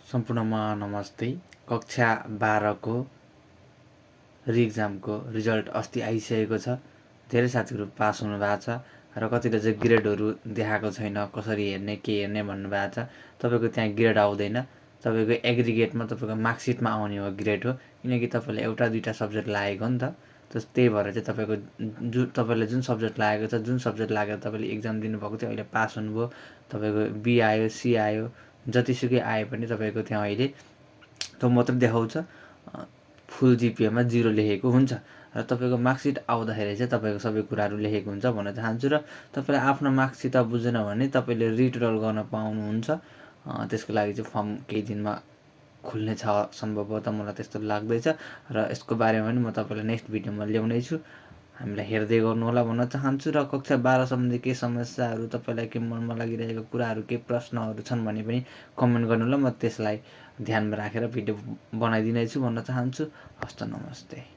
सम्पूर्णमा नमस्ते। कक्षा 12 को रिएक्जामको रिजल्ट अस्ति आइसकेको छ। धेरै साथीहरू पास हुनुभएको छ र कतिले चाहिँ ग्रेडहरू देखाएको छैन, कसरी हेर्ने के हेर्ने भन्नुभएको छ। तपाईँको त्यहाँ ग्रेड आउँदैन, तपाईँको एग्रिगेटमा तपाईँको मार्कसिटमा आउने हो ग्रेड हो, किनकि तपाईँले एउटा दुईवटा सब्जेक्ट लागेको हो नि त। त्यही भएर चाहिँ तपाईँको तपाईँले जुन सब्जेक्ट लागेको छ, जुन सब्जेक्ट लागेर तपाईँले इक्जाम दिनुभएको थियो, अहिले पास हुनुभयो। तपाईँको बी आयो, सी आयो, जतिसुकै आए पनि तपाईँको त्यहाँ अहिले त्यो मात्रै देखाउँछ, फुल जिपिएमा 0 लेखेको हुन्छ र तपाईँको मार्कसिट आउँदाखेरि चाहिँ तपाईँको सबै कुराहरू लेखेको हुन्छ भन्न चाहन्छु। र तपाईँले आफ्नो मार्कसिट बुझेन भने तपाईँले रिटोटल गर्न पाउनुहुन्छ। त्यसको लागि चाहिँ फर्म केही दिनमा खुल्ने छ सम्भवतः, मलाई त्यस्तो लाग्दैछ। र यसको बारेमा पनि म तपाईँलाई नेक्स्ट भिडियोमा ल्याउनै छु, हामीलाई हेर्दै गर्नु होला भन्न चाहन्छु। र कक्षा 12 सम्बन्धी केही समस्याहरू, तपाईँलाई के मनमा लागिरहेको कुराहरू, केही प्रश्नहरू छन् भने पनि कमेन्ट गर्नु होला, म त्यसलाई ध्यानमा राखेर भिडियो बनाइदिनेछु भन्न चाहन्छु। हस्त नमस्ते।